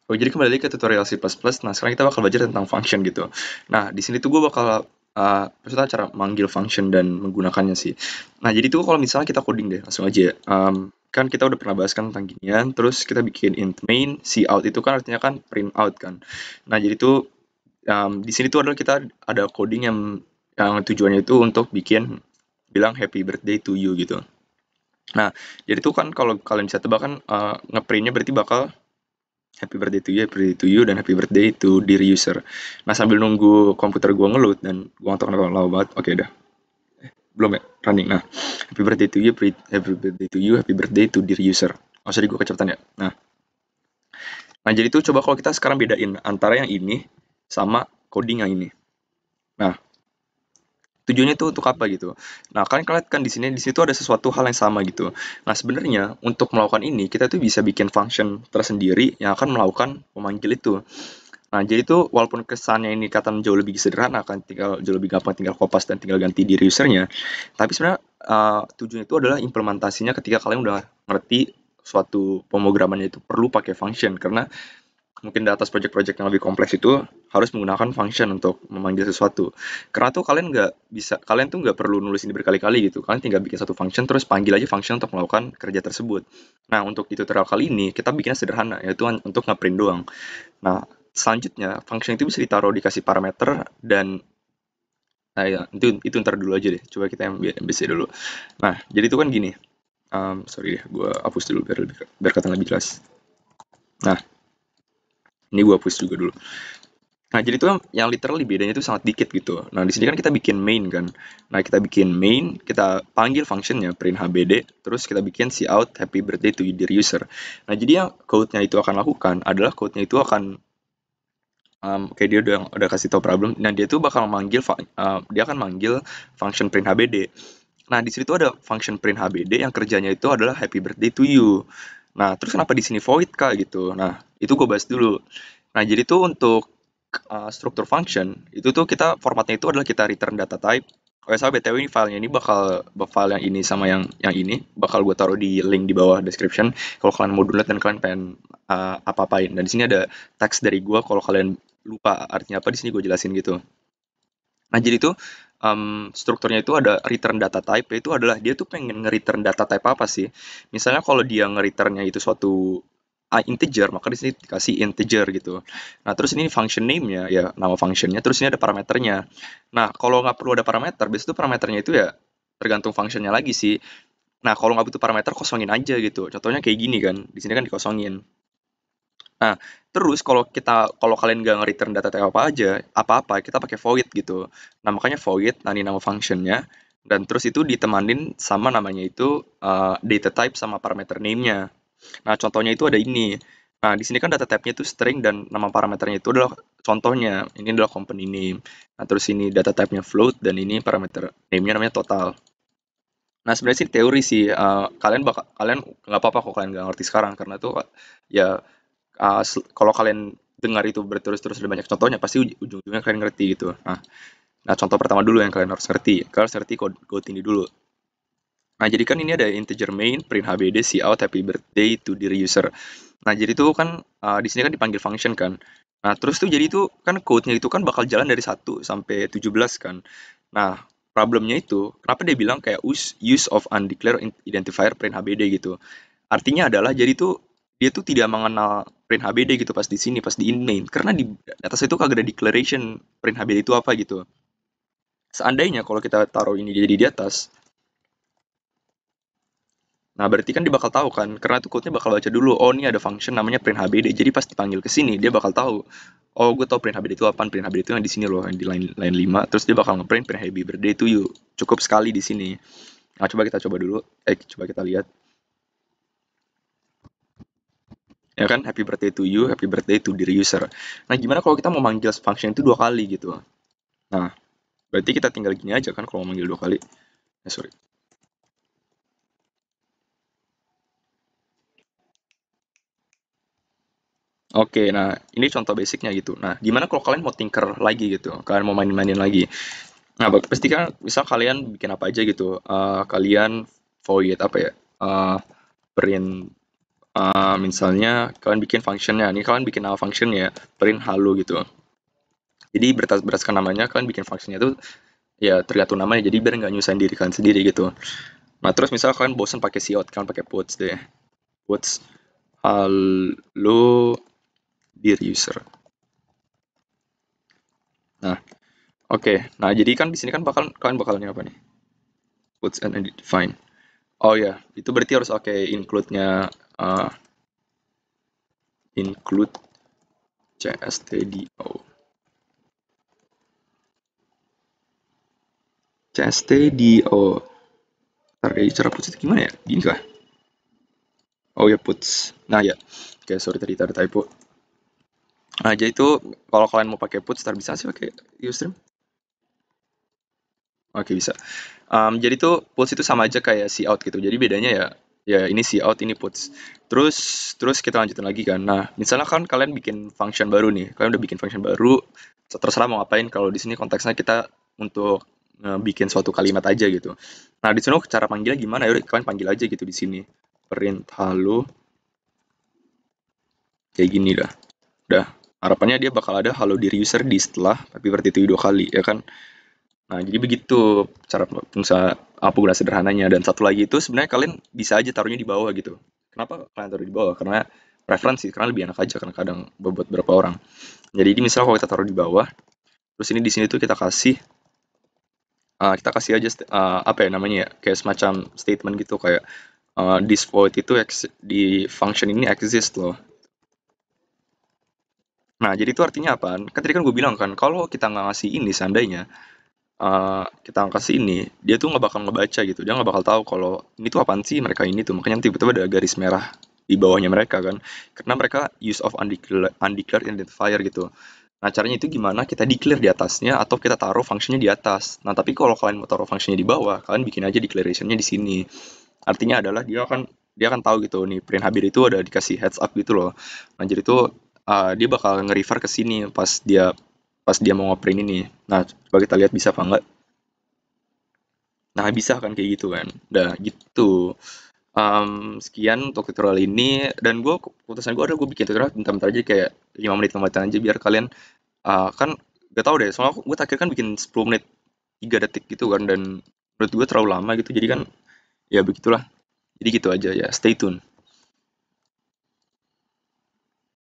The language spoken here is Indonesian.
Oh, jadi kembali lagi ke tutorial C++. Nah, sekarang kita bakal belajar tentang function gitu. Nah, di sini tuh gue bakal maksudnya cara manggil function dan menggunakannya sih. Nah, jadi tuh kalau misalnya kita coding deh, langsung aja ya. Kan kita udah pernah bahas kan tentang ginian, terus kita bikin int main, cout itu kan artinya kan print out kan. Nah, jadi tuh di sini tuh adalah kita ada coding yang tujuannya itu untuk bikin bilang happy birthday to you gitu. Nah, jadi tuh kan kalau kalian bisa tebak kan ngeprintnya berarti bakal happy birthday to you, happy birthday to you, dan happy birthday to dear user. Nah, sambil nunggu komputer gua ngeload dan gua nggak tahu kenapa lama banget. Oke, dah. Belum ya? Running. Nah, happy birthday to you, happy birthday to you, happy birthday to dear user. Oh, sorry, gua kecepatan ya. Nah, jadi tuh coba kalau kita sekarang bedain antara yang ini sama coding yang ini. Nah, tujuannya itu untuk apa gitu. Nah, kalian lihat kan di sini tuh ada sesuatu hal yang sama gitu. Nah, sebenarnya untuk melakukan ini kita tuh bisa bikin function tersendiri yang akan melakukan memanggil itu. Nah, jadi tuh walaupun kesannya ini kelihatan jauh lebih sederhana kan, tinggal jauh lebih gampang tinggal kopas dan tinggal ganti diri usernya. Tapi sebenarnya tujuan itu adalah implementasinya ketika kalian udah ngerti suatu pemrogramannya itu perlu pakai function karena mungkin di atas project-project yang lebih kompleks itu harus menggunakan function untuk memanggil sesuatu. Karena tuh kalian tuh nggak perlu nulis ini berkali-kali gitu. Kalian tinggal bikin satu function terus panggil aja function untuk melakukan kerja tersebut. Nah, untuk di tutorial kali ini kita bikinnya sederhana yaitu untuk ngeprint doang. Nah, selanjutnya function itu bisa ditaruh dikasih parameter dan nah ya, itu ntar dulu aja deh. Coba kita yang basic dulu. Nah, jadi itu kan gini. Sorry deh, gue hapus dulu biar kata lebih jelas. Nah, ini gue hapus juga dulu. Nah, jadi itu yang literally bedanya itu sangat dikit gitu. Nah, di sini kan kita bikin main kan. Nah, kita bikin main, kita panggil functionnya print hbd, terus kita bikin cout happy birthday to dear user. Nah, jadi yang code-nya itu akan lakukan adalah code-nya itu akan kayak dia udah kasih tau problem. Nah, dia tuh bakal dia akan manggil function print hbd. Nah, di situ ada function print hbd yang kerjanya itu adalah happy birthday to you. Nah, terus kenapa di sini void kak gitu? Nah, itu gue bahas dulu. Nah, jadi tuh untuk struktur function itu tuh kita formatnya itu adalah kita return data type. Oh ya, btw ini filenya ini file yang ini sama yang ini bakal gue taruh di link di bawah description. Kalau kalian mau download dan kalian pengen apa-apain. Dan di sini ada teks dari gue. Kalau kalian lupa artinya apa di sini gue jelasin gitu. Nah, jadi tuh strukturnya itu ada return data type, itu adalah dia tuh pengen nge-return data type apa sih. Misalnya kalau dia nge-returnnya itu suatu integer, maka di sini dikasih integer gitu. Nah, terus ini function name-nya, ya nama functionnya, terus ini ada parameternya. Nah, kalau nggak perlu ada parameter, biasanya itu parameternya itu ya tergantung functionnya lagi sih. Nah, kalau nggak butuh parameter, kosongin aja gitu. Contohnya kayak gini kan, di sini kan dikosongin. Nah, terus kalau kalian nggak nge-return data type apa aja, apa-apa, kita pakai void gitu. Nah, makanya void, nah ini nama functionnya, dan terus itu ditemanin sama namanya itu data type sama parameter name-nya. Nah, contohnya itu ada ini. Nah, di sini kan data type-nya itu string dan nama parameternya itu adalah contohnya. Ini adalah company name. Nah, terus ini data type-nya float dan ini parameter name-nya namanya total. Nah, sebenarnya sih teori sih, kalian nggak apa-apa kalau kalian nggak ngerti sekarang karena tuh ya kalau kalian dengar itu berterus-terus ada banyak contohnya pasti ujung-ujungnya kalian ngerti gitu. Nah, contoh pertama dulu yang kalian harus ngerti. Kalian harus ngerti code ini dulu. Nah, jadi kan ini ada integer main, print hbd, cout, happy birthday to dear user. Nah, jadi itu kan di sini kan dipanggil function kan. Nah, terus tuh jadi itu kan code-nya itu kan bakal jalan dari 1 sampai 17 kan. Nah, problemnya itu kenapa dia bilang kayak use of undeclared identifier print hbd gitu. Artinya adalah jadi tuh dia tuh tidak mengenal print hbd gitu pas di sini, pas di in main. Karena di atas itu kagak ada declaration print hbd itu apa gitu. Seandainya kalau kita taruh ini jadi di atas, nah berarti kan dia bakal tahu kan, karena tuh code-nya bakal baca dulu, oh ini ada function namanya print hbd. Jadi pas dipanggil ke sini dia bakal tahu, oh gue tahu print hbd itu apa, print hbd itu yang di sini loh, yang di line 5. Terus dia bakal ngeprint print happy birthday to you. Cukup sekali di sini. Nah, coba dulu. Coba kita lihat. Ya kan, happy birthday to you, happy birthday to dear user. Nah, gimana kalau kita mau manggil function itu 2 kali gitu? Nah, berarti kita tinggal gini aja kan kalau mau manggil 2 kali. Sorry. Oke, nah ini contoh basicnya gitu. Nah, gimana kalau kalian mau tinker lagi gitu? Kalian mau main-mainin lagi? Nah, pasti kan misal kalian bikin apa aja gitu. Kalian void apa ya? Print misalnya kalian bikin functionnya, ini kalian bikin nama functionnya print halo gitu. Jadi berdasarkan namanya kalian bikin functionnya tuh ya tergantung namanya, jadi biar nggak nyusahin diri kalian sendiri gitu. Nah terus misal kalian bosan pakai cout, kalian pakai puts deh, puts halo dear user. Nah oke, nah jadi kan di sini kan kalian bakal apa nih? Puts and edit define. Oh ya, itu berarti harus oke include-nya include cstdio. Cstdio. Ntar cara puts itu gimana ya? Gini kah? Oh ya puts. Nah ya, oke sorry tadi ada typo. Nah jadi itu kalau kalian mau pakai puts, ntar bisa sih pakai Ustream. Oke bisa. Jadi tuh puts itu sama aja kayak cout gitu. Jadi bedanya ya ya ini cout ini puts. Terus terus kita lanjutin lagi kan. Nah, misalnya kan kalian bikin function baru nih. Kalian udah bikin function baru, terserah mau ngapain. Kalau di sini konteksnya kita untuk bikin suatu kalimat aja gitu. Nah, di sini cara panggilnya gimana? Ya udah kalian panggil aja gitu di sini. Print halo kayak gini dah. Udah. Harapannya dia bakal ada halo diri user di setelah tapi berarti itu 2 kali ya kan. Nah, jadi begitu cara penggunaan sederhananya. Dan satu lagi itu sebenarnya kalian bisa aja taruhnya di bawah gitu. Kenapa kalian taruh di bawah? Karena preferensi, karena lebih enak aja karena kadang buat beberapa orang. Jadi ini misalnya kalau kita taruh di bawah, terus ini di sini tuh kita kasih aja apa ya namanya ya, kayak semacam statement gitu kayak this void itu di function ini exist loh. Nah, jadi itu artinya apa? Kan tadi kan gue bilang kan, kalau kita nggak ngasih ini seandainya, kita kasih ini, dia tuh nggak bakal ngebaca gitu. Dia nggak bakal tahu kalau ini tuh apaan sih mereka ini tuh. Makanya tiba-tiba ada garis merah di bawahnya mereka kan. Karena mereka use of undeclared identifier gitu. Nah, caranya itu gimana? Kita declare di atasnya atau kita taruh fungsinya di atas. Nah, tapi kalau kalian mau taruh fungsinya di bawah, kalian bikin aja declarationnya di sini. Artinya adalah dia akan tahu gitu nih print habir itu ada dikasih heads up gitu loh. Nah, jadi tuh dia bakal nge-refer ke sini pas dia mau nge-print ini. Nah, coba kita lihat bisa apa enggak. Nah, bisa kan kayak gitu kan. Udah gitu. Sekian untuk tutorial ini dan keputusan gue adalah gue bikin tutorial bentar-bentar aja kayak 5 menit 5 menit aja biar kalian kan gak tau deh soalnya gue terakhir kan bikin 10 menit 3 detik gitu kan dan menurut gue terlalu lama gitu jadi kan ya begitulah. Jadi gitu aja ya. Stay tune.